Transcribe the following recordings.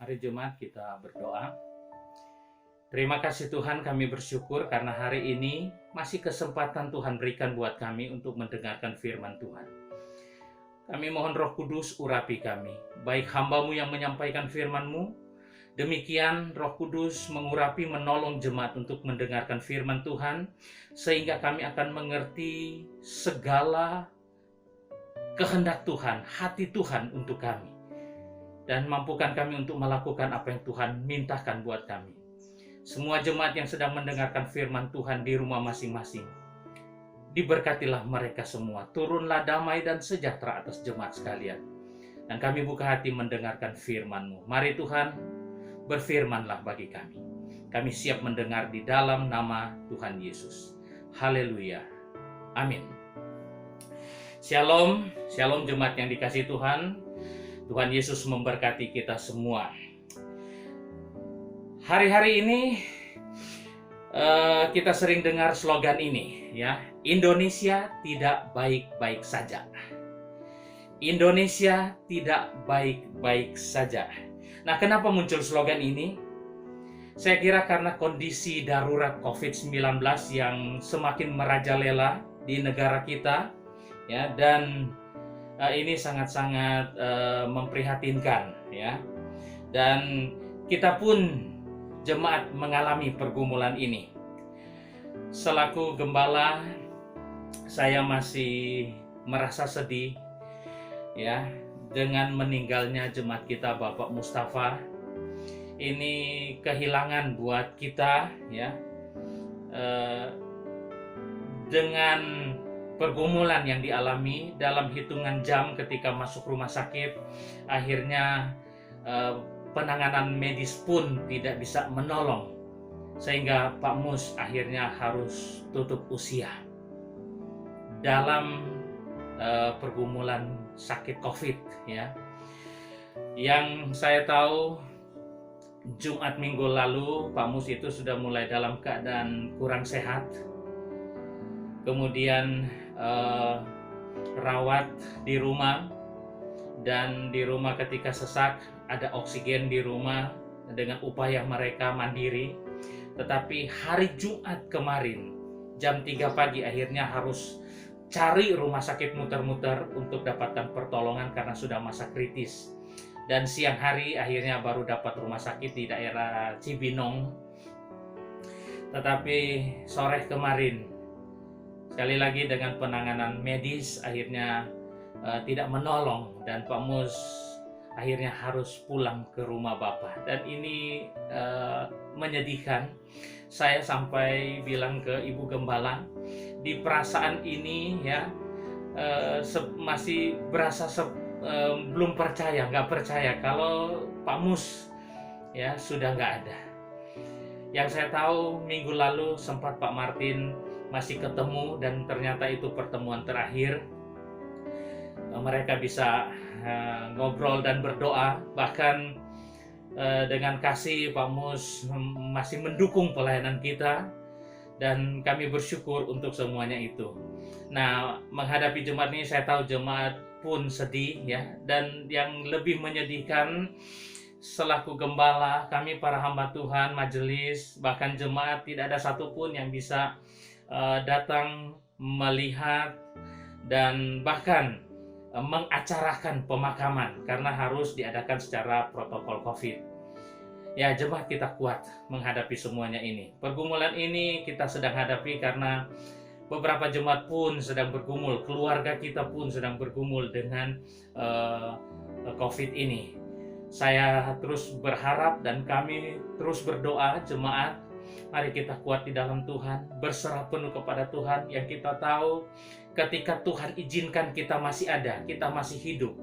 Hari Jumat kita berdoa. Terima kasih Tuhan, kami bersyukur karena hari ini masih kesempatan Tuhan berikan buat kami untuk mendengarkan firman Tuhan. Kami mohon Roh Kudus urapi kami, baik hamba-Mu yang menyampaikan firman-Mu, demikian Roh Kudus mengurapi, menolong jemaat untuk mendengarkan firman Tuhan, sehingga kami akan mengerti segala kehendak Tuhan, hati Tuhan untuk kami. Dan mampukan kami untuk melakukan apa yang Tuhan mintakan buat kami. Semua jemaat yang sedang mendengarkan firman Tuhan di rumah masing-masing, diberkatilah mereka semua. Turunlah damai dan sejahtera atas jemaat sekalian. Dan kami buka hati mendengarkan firman-Mu. Mari Tuhan, berfirmanlah bagi kami. Kami siap mendengar di dalam nama Tuhan Yesus. Haleluya. Amin. Shalom, shalom jemaat yang dikasihi Tuhan. Tuhan Yesus memberkati kita semua. Hari-hari ini kita sering dengar slogan ini, ya, Indonesia tidak baik-baik saja. Indonesia tidak baik-baik saja. Nah, kenapa muncul slogan ini? Saya kira karena kondisi darurat COVID-19 yang semakin merajalela di negara kita, ya, dan ini sangat-sangat memprihatinkan, ya. Dan kita pun jemaat mengalami pergumulan ini. Selaku gembala, saya masih merasa sedih, ya, dengan meninggalnya jemaat kita Bapak Mustafa. Ini kehilangan buat kita, ya, dengan pergumulan yang dialami dalam hitungan jam ketika masuk rumah sakit. Akhirnya penanganan medis pun tidak bisa menolong, sehingga Pak Mus akhirnya harus tutup usia dalam pergumulan sakit COVID, ya. Yang saya tahu, Jumat minggu lalu Pak Mus itu sudah mulai dalam keadaan kurang sehat, kemudian rawat di rumah, dan di rumah ketika sesak ada oksigen di rumah dengan upaya mereka mandiri. Tetapi hari Jumat kemarin jam 3 pagi akhirnya harus cari rumah sakit muter-muter untuk dapatkan pertolongan karena sudah masa kritis. Dan siang hari akhirnya baru dapat rumah sakit di daerah Cibinong. Tetapi sore kemarin, sekali lagi dengan penanganan medis, akhirnya tidak menolong, dan Pak Mus akhirnya harus pulang ke rumah Bapak. Dan ini menyedihkan. Saya sampai bilang ke Ibu Gembala, di perasaan ini, ya, masih berasa belum percaya, nggak percaya kalau Pak Mus, ya, sudah nggak ada. Yang saya tahu minggu lalu sempat Pak Martin masih ketemu, dan ternyata itu pertemuan terakhir. Mereka bisa ngobrol dan berdoa, bahkan dengan kasih Pak Mus masih mendukung pelayanan kita, dan kami bersyukur untuk semuanya itu. Nah, menghadapi Jumat ini saya tahu jemaat pun sedih, ya, dan yang lebih menyedihkan, selaku gembala, kami para hamba Tuhan, majelis, bahkan jemaat, tidak ada satupun yang bisa datang melihat dan bahkan mengacarakan pemakaman karena harus diadakan secara protokol COVID. Ya, jemaat kita kuat menghadapi semuanya ini. Pergumulan ini kita sedang hadapi karena beberapa jemaat pun sedang bergumul, keluarga kita pun sedang bergumul dengan COVID ini. Saya terus berharap dan kami terus berdoa, jemaat, mari kita kuat di dalam Tuhan, berserah penuh kepada Tuhan, yang kita tahu ketika Tuhan izinkan kita masih ada, kita masih hidup,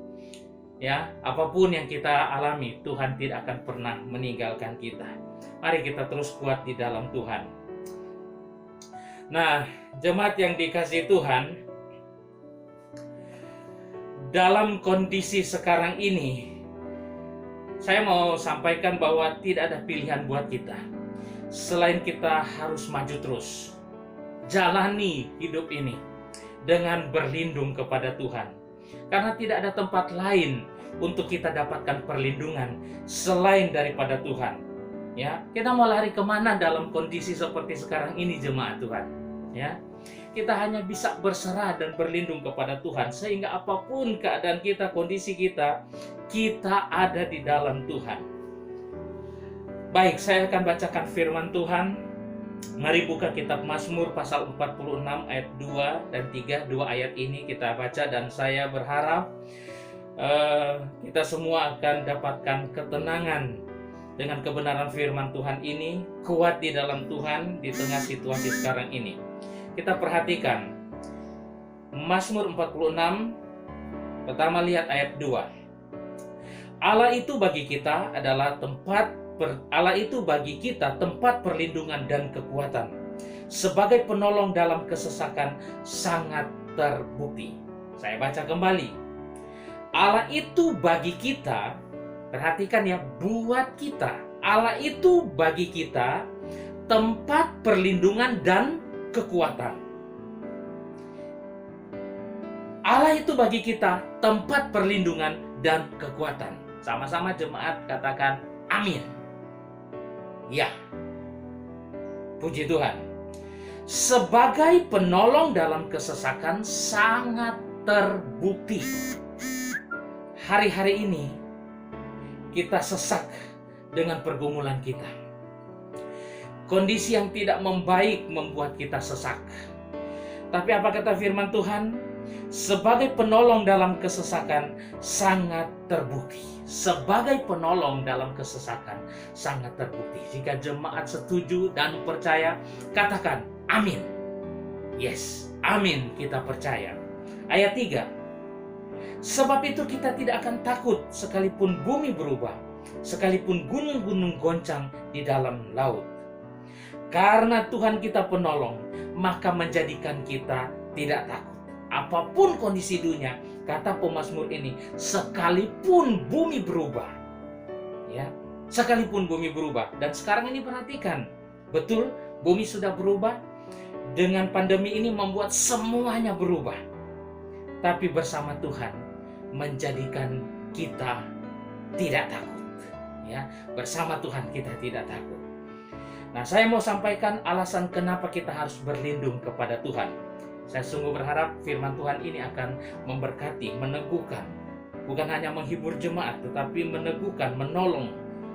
ya, apapun yang kita alami, Tuhan tidak akan pernah meninggalkan kita. Mari kita terus kuat di dalam Tuhan. Nah, jemaat yang dikasihi Tuhan, dalam kondisi sekarang ini, saya mau sampaikan bahwa tidak ada pilihan buat kita selain kita harus maju terus, jalani hidup ini dengan berlindung kepada Tuhan. Karena tidak ada tempat lain untuk kita dapatkan perlindungan selain daripada Tuhan. Ya, kita mau lari kemana dalam kondisi seperti sekarang ini, jemaat Tuhan? Ya, kita hanya bisa berserah dan berlindung kepada Tuhan, sehingga apapun keadaan kita, kondisi kita, kita ada di dalam Tuhan. Baik, saya akan bacakan firman Tuhan. Mari buka kitab Mazmur pasal 46 ayat 2 dan 3. Dua ayat ini kita baca, dan saya berharap kita semua akan dapatkan ketenangan dengan kebenaran firman Tuhan ini, kuat di dalam Tuhan di tengah situasi sekarang ini. Kita perhatikan Mazmur 46, pertama lihat ayat 2. Allah itu bagi kita adalah tempat perlindungan dan kekuatan. Sebagai penolong dalam kesesakan sangat terbukti. Saya baca kembali. Allah itu bagi kita, perhatikan ya, buat kita. Allah itu bagi kita tempat perlindungan dan kekuatan. Allah itu bagi kita tempat perlindungan dan kekuatan. Sama-sama jemaat katakan amin. Ya. Puji Tuhan. Sebagai penolong dalam kesesakan sangat terbukti. Hari-hari ini kita sesak dengan pergumulan kita. Kondisi yang tidak membaik membuat kita sesak. Tapi apa kata firman Tuhan? Sebagai penolong dalam kesesakan sangat terbukti. Sebagai penolong dalam kesesakan sangat terbukti. Jika jemaat setuju dan percaya, katakan amin. Yes, amin, kita percaya. Ayat 3. Sebab itu kita tidak akan takut sekalipun bumi berubah, sekalipun gunung-gunung goncang di dalam laut. Karena Tuhan kita penolong, maka menjadikan kita tidak takut. Apapun kondisi dunia, kata pemazmur ini, sekalipun bumi berubah. Ya, sekalipun bumi berubah. Dan sekarang ini perhatikan, betul bumi sudah berubah. Dengan pandemi ini membuat semuanya berubah. Tapi bersama Tuhan menjadikan kita tidak takut. Ya, bersama Tuhan kita tidak takut. Nah, saya mau sampaikan alasan kenapa kita harus berlindung kepada Tuhan. Saya sungguh berharap firman Tuhan ini akan memberkati, meneguhkan. Bukan hanya menghibur jemaat, tetapi meneguhkan, menolong,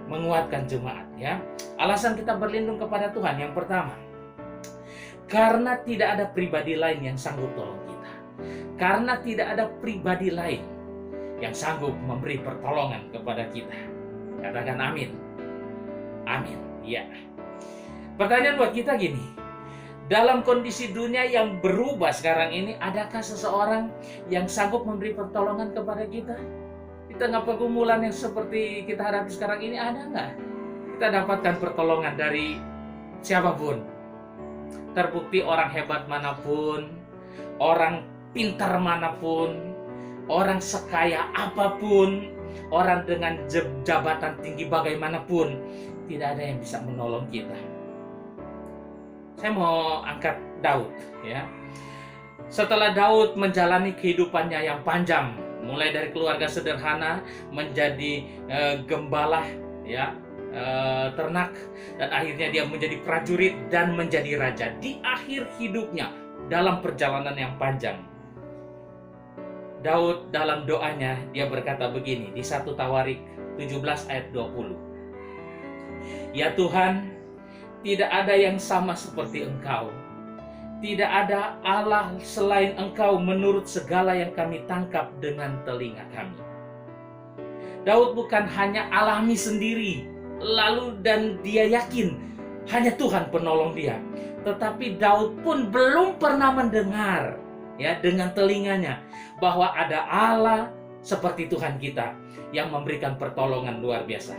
menguatkan jemaat. Ya, alasan kita berlindung kepada Tuhan yang pertama, karena tidak ada pribadi lain yang sanggup tolong kita. Karena tidak ada pribadi lain yang sanggup memberi pertolongan kepada kita. Katakan amin. Amin. Ya. Pertanyaan buat kita gini, dalam kondisi dunia yang berubah sekarang ini, adakah seseorang yang sanggup memberi pertolongan kepada kita? Di tengah pergumulan yang seperti kita hadapi sekarang ini, ada nggak kita dapatkan pertolongan dari siapapun? Terbukti orang hebat manapun, orang pintar manapun, orang sekaya apapun, orang dengan jabatan tinggi bagaimanapun, tidak ada yang bisa menolong kita. Saya mau angkat Daud, ya. Setelah Daud menjalani kehidupannya yang panjang, mulai dari keluarga sederhana menjadi gembala, ya, ternak, dan akhirnya dia menjadi prajurit dan menjadi raja. Di akhir hidupnya dalam perjalanan yang panjang, Daud dalam doanya dia berkata begini di 1 Tawarik 17 ayat 20. Ya Tuhan, tidak ada yang sama seperti Engkau. Tidak ada Allah selain Engkau menurut segala yang kami tangkap dengan telinga kami. Daud bukan hanya alami sendiri, lalu dan dia yakin hanya Tuhan penolong dia. Tetapi Daud pun belum pernah mendengar, ya, dengan telinganya bahwa ada Allah seperti Tuhan kita yang memberikan pertolongan luar biasa.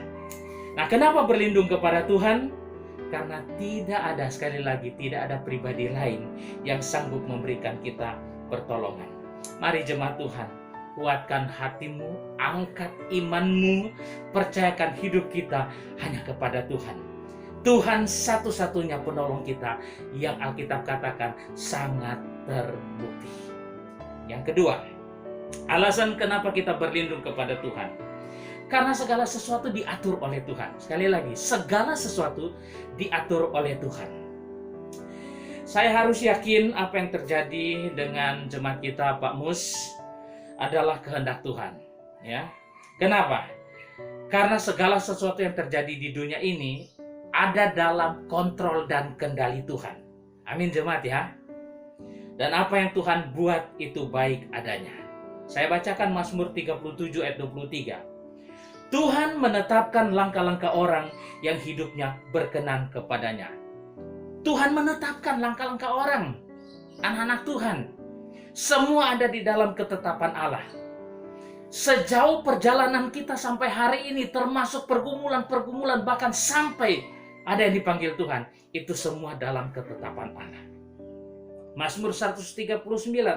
Nah, kenapa berlindung kepada Tuhan? Karena tidak ada, sekali lagi, tidak ada pribadi lain yang sanggup memberikan kita pertolongan. Mari jemaat Tuhan, kuatkan hatimu, angkat imanmu, percayakan hidup kita hanya kepada Tuhan. Tuhan satu-satunya penolong kita yang Alkitab katakan sangat terbukti. Yang kedua, Alasan kenapa kita berlindung kepada Tuhan, karena segala sesuatu diatur oleh Tuhan. Sekali lagi, segala sesuatu diatur oleh Tuhan. Saya harus yakin apa yang terjadi dengan jemaat kita Pak Mus adalah kehendak Tuhan. Ya, kenapa? Karena segala sesuatu yang terjadi di dunia ini ada dalam kontrol dan kendali Tuhan. Amin jemaat ya. Dan apa yang Tuhan buat itu baik adanya. Saya bacakan Mazmur 37 ayat 23. Tuhan menetapkan langkah-langkah orang yang hidupnya berkenan kepadanya. Tuhan menetapkan langkah-langkah orang, anak-anak Tuhan. Semua ada di dalam ketetapan Allah. Sejauh perjalanan kita sampai hari ini, termasuk pergumulan-pergumulan, bahkan sampai ada yang dipanggil Tuhan, itu semua dalam ketetapan Allah. Mazmur 139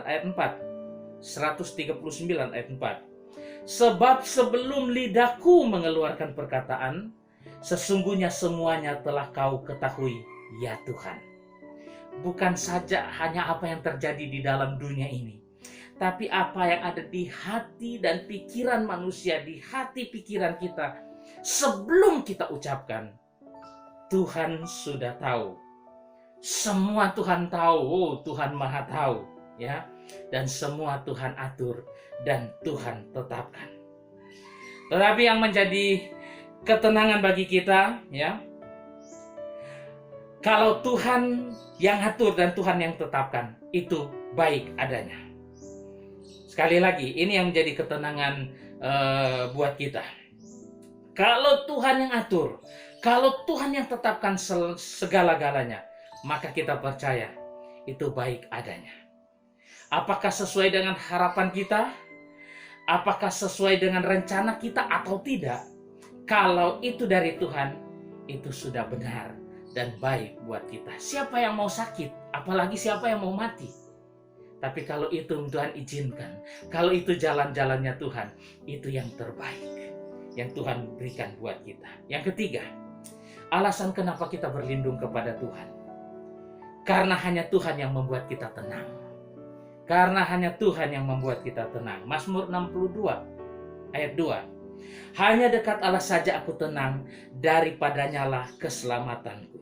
ayat 4. 139 ayat 4. Sebab sebelum lidahku mengeluarkan perkataan, sesungguhnya semuanya telah kau ketahui, ya Tuhan. Bukan saja hanya apa yang terjadi di dalam dunia ini, tapi apa yang ada di hati dan pikiran manusia, di hati pikiran kita, sebelum kita ucapkan, Tuhan sudah tahu. Semua Tuhan tahu, Tuhan Maha tahu, ya. Dan semua Tuhan atur dan Tuhan tetapkan. Tetapi yang menjadi ketenangan bagi kita, ya, kalau Tuhan yang atur dan Tuhan yang tetapkan, itu baik adanya. Sekali lagi, ini yang menjadi ketenangan buat kita. Kalau Tuhan yang atur, kalau Tuhan yang tetapkan segala-galanya, maka kita percaya itu baik adanya. Apakah sesuai dengan harapan kita? Apakah sesuai dengan rencana kita atau tidak? Kalau itu dari Tuhan, itu sudah benar dan baik buat kita. Siapa yang mau sakit? Apalagi siapa yang mau mati? Tapi kalau itu Tuhan izinkan, kalau itu jalan-jalannya Tuhan, itu yang terbaik yang Tuhan berikan buat kita. Yang ketiga, alasan kenapa kita berlindung kepada Tuhan. Karena hanya Tuhan yang membuat kita tenang. Karena hanya Tuhan yang membuat kita tenang. Mazmur 62 ayat 2. Hanya dekat Allah saja aku tenang, daripadanya lah keselamatanku.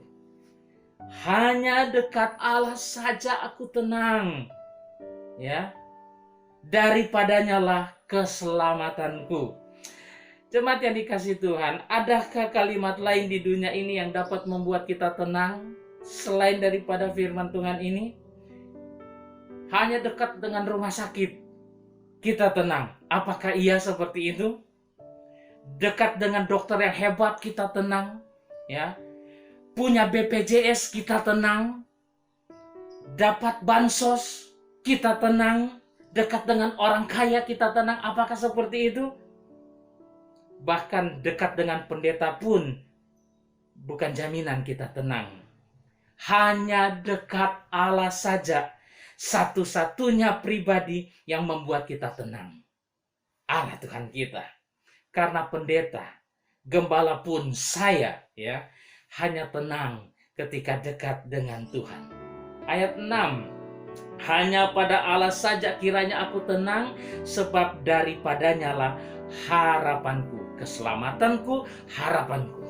Hanya dekat Allah saja aku tenang, ya, daripadanya lah keselamatanku. Jemaat yang dikasihi Tuhan, adakah kalimat lain di dunia ini yang dapat membuat kita tenang selain daripada firman Tuhan ini? Hanya dekat dengan rumah sakit kita tenang. Apakah iya seperti itu? Dekat dengan dokter yang hebat kita tenang, ya. Punya BPJS kita tenang. Dapat bansos kita tenang. Dekat dengan orang kaya kita tenang. Apakah seperti itu? Bahkan dekat dengan pendeta pun bukan jaminan kita tenang. Hanya dekat Allah saja, satu-satunya pribadi yang membuat kita tenang. Allah Tuhan kita. Karena pendeta, gembala pun saya, ya, hanya tenang ketika dekat dengan Tuhan. Ayat 6. Hanya pada Allah saja kiranya aku tenang, sebab daripadanya lah harapanku, keselamatanku, harapanku.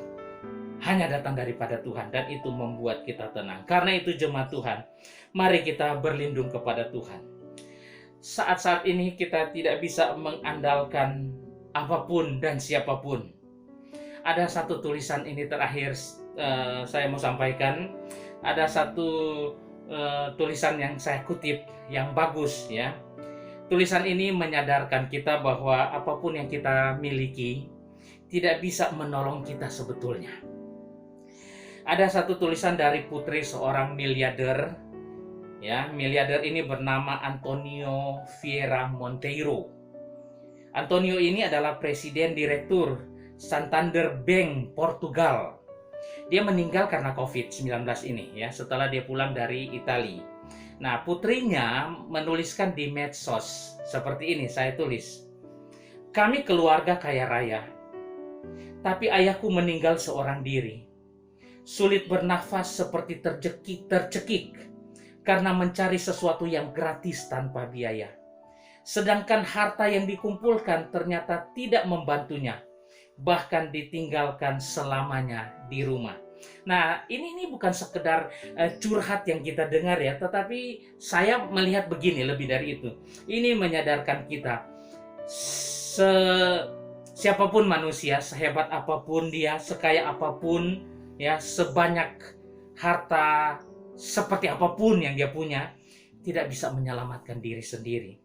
Hanya datang daripada Tuhan, dan itu membuat kita tenang. Karena itu jemaat Tuhan, mari kita berlindung kepada Tuhan. Saat-saat ini kita tidak bisa mengandalkan apapun dan siapapun. Ada satu tulisan ini terakhir saya mau sampaikan. Ada satu tulisan yang saya kutip yang bagus, ya. Tulisan ini menyadarkan kita bahwa apapun yang kita miliki tidak bisa menolong kita sebetulnya. Ada satu tulisan dari putri seorang miliarder, ya. Miliarder ini bernama Antonio Vieira Monteiro. Antonio ini adalah presiden direktur Santander Bank Portugal. Dia meninggal karena COVID-19 ini, ya, setelah dia pulang dari Italia. Nah, putrinya menuliskan di medsos seperti ini, saya tulis. Kami keluarga kaya raya, tapi ayahku meninggal seorang diri. Sulit bernafas seperti tercekik karena mencari sesuatu yang gratis tanpa biaya. Sedangkan harta yang dikumpulkan ternyata tidak membantunya, bahkan ditinggalkan selamanya di rumah. Nah, ini bukan sekedar curhat yang kita dengar ya, tetapi saya melihat begini, lebih dari itu. Ini menyadarkan kita, siapapun manusia, sehebat apapun dia, sekaya apapun, ya, sebanyak harta, seperti apapun yang dia punya, tidak bisa menyelamatkan diri sendiri.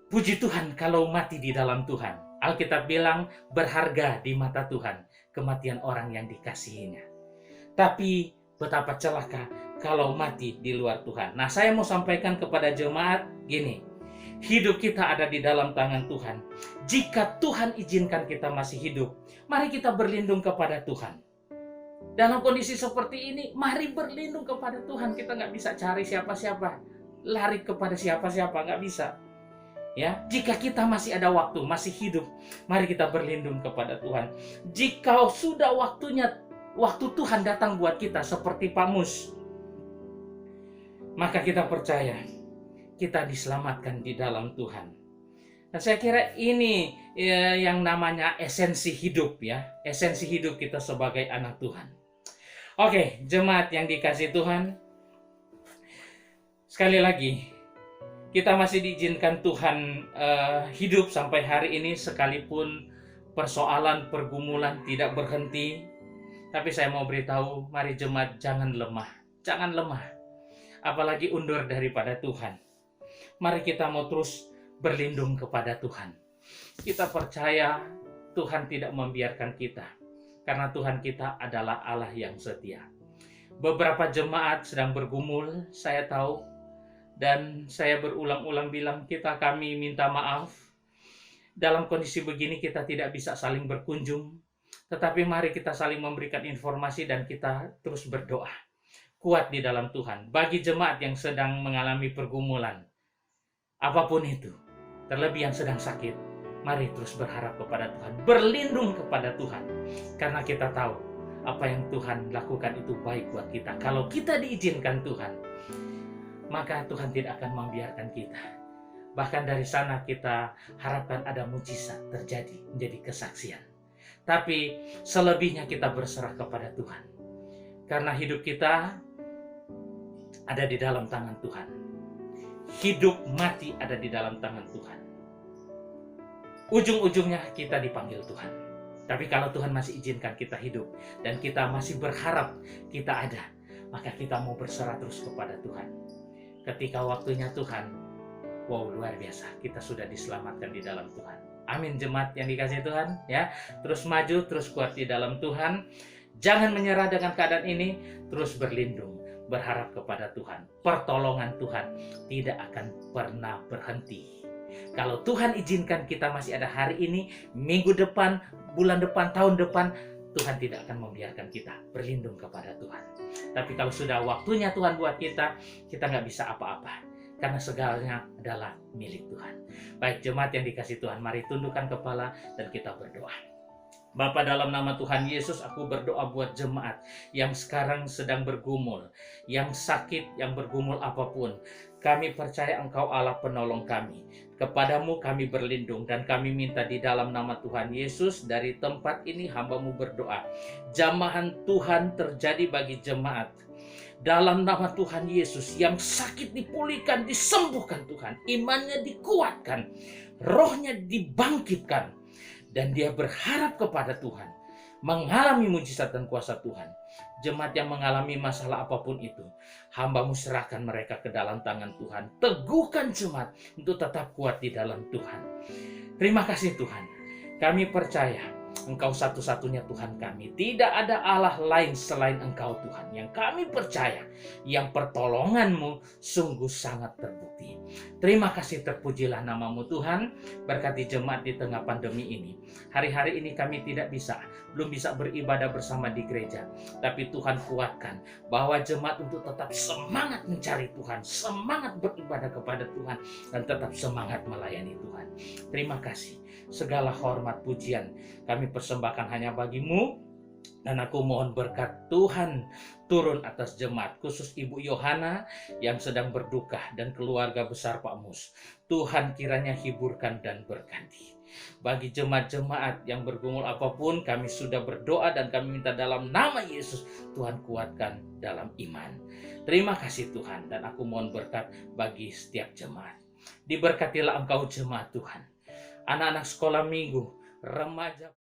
Puji Tuhan kalau mati di dalam Tuhan. Alkitab bilang berharga di mata Tuhan kematian orang yang dikasihinya. Tapi betapa celaka kalau mati di luar Tuhan. Nah, saya mau sampaikan kepada jemaat gini. Hidup kita ada di dalam tangan Tuhan. Jika Tuhan izinkan kita masih hidup, mari kita berlindung kepada Tuhan. Dalam kondisi seperti ini, mari berlindung kepada Tuhan. Kita nggak bisa cari siapa-siapa, lari kepada siapa-siapa, nggak bisa. Ya, jika kita masih ada waktu, masih hidup, mari kita berlindung kepada Tuhan. Jika sudah waktu Tuhan datang buat kita seperti Pak Mus, maka kita percaya kita diselamatkan di dalam Tuhan. Dan saya kira ini yang namanya esensi hidup, ya, esensi hidup kita sebagai anak Tuhan. Oke, jemaat yang dikasihi Tuhan, sekali lagi kita masih diizinkan Tuhan hidup sampai hari ini, sekalipun persoalan, pergumulan tidak berhenti. Tapi saya mau beritahu, mari jemaat jangan lemah. Jangan lemah. Apalagi undur daripada Tuhan. Mari kita mau terus berlindung kepada Tuhan. Kita percaya Tuhan tidak membiarkan kita. Karena Tuhan kita adalah Allah yang setia. Beberapa jemaat sedang bergumul, saya tahu. Dan saya berulang-ulang bilang, kami minta maaf. Dalam kondisi begini kita tidak bisa saling berkunjung. Tetapi mari kita saling memberikan informasi dan kita terus berdoa. Kuat di dalam Tuhan. Bagi jemaat yang sedang mengalami pergumulan, apapun itu, terlebih yang sedang sakit, mari terus berharap kepada Tuhan. Berlindung kepada Tuhan. Karena kita tahu apa yang Tuhan lakukan itu baik buat kita. Kalau kita diizinkan Tuhan, maka Tuhan tidak akan membiarkan kita. Bahkan dari sana kita harapkan ada mujizat terjadi, menjadi kesaksian. Tapi selebihnya kita berserah kepada Tuhan. Karena hidup kita ada di dalam tangan Tuhan. Hidup mati ada di dalam tangan Tuhan. Ujung-ujungnya kita dipanggil Tuhan. Tapi kalau Tuhan masih izinkan kita hidup dan kita masih berharap kita ada, maka kita mau berserah terus kepada Tuhan. Ketika waktunya Tuhan, wow, luar biasa, kita sudah diselamatkan di dalam Tuhan. Amin, jemaat yang dikasihi Tuhan, ya. Terus maju, terus kuat di dalam Tuhan. Jangan menyerah dengan keadaan ini, terus berlindung, berharap kepada Tuhan. Pertolongan Tuhan tidak akan pernah berhenti. Kalau Tuhan izinkan kita masih ada hari ini, minggu depan, bulan depan, tahun depan, Tuhan tidak akan membiarkan kita berlindung kepada Tuhan. Tapi kalau sudah waktunya Tuhan buat kita nggak bisa apa-apa. Karena segalanya adalah milik Tuhan. Baik jemaat yang dikasihi Tuhan, mari tundukkan kepala dan kita berdoa. Bapa, dalam nama Tuhan Yesus, aku berdoa buat jemaat yang sekarang sedang bergumul, yang sakit, yang bergumul apapun. Kami percaya Engkau Allah penolong kami. Kepadamu kami berlindung dan kami minta di dalam nama Tuhan Yesus, dari tempat ini hamba-Mu berdoa. Jamahan Tuhan terjadi bagi jemaat. Dalam nama Tuhan Yesus, yang sakit dipulihkan, disembuhkan Tuhan. Imannya dikuatkan, rohnya dibangkitkan. Dan dia berharap kepada Tuhan, mengalami mujizat dan kuasa Tuhan. Jemaat yang mengalami masalah apapun itu, hamba-Mu serahkan mereka ke dalam tangan Tuhan. Teguhkan jemaat untuk tetap kuat di dalam Tuhan. Terima kasih Tuhan. Kami percaya Engkau satu-satunya Tuhan kami. Tidak ada Allah lain selain Engkau Tuhan. Yang kami percaya, yang pertolongan-Mu sungguh sangat terbukti. Terima kasih, terpujilah nama-Mu Tuhan. Berkati jemaat di tengah pandemi ini. Hari-hari ini kami belum bisa beribadah bersama di gereja. Tapi Tuhan kuatkan bahwa jemaat untuk tetap semangat mencari Tuhan, semangat beribadah kepada Tuhan, dan tetap semangat melayani Tuhan. Terima kasih. Segala hormat pujian kami persembahkan hanya bagi-Mu. Dan aku mohon berkat Tuhan turun atas jemaat, khusus Ibu Yohana yang sedang berduka dan keluarga besar Pak Mus. Tuhan kiranya hiburkan dan berkati. Bagi jemaat-jemaat yang bergumul apapun, kami sudah berdoa dan kami minta dalam nama Yesus, Tuhan kuatkan dalam iman. Terima kasih Tuhan, dan aku mohon berkat bagi setiap jemaat. Diberkatilah engkau jemaat Tuhan, anak-anak sekolah minggu, remaja.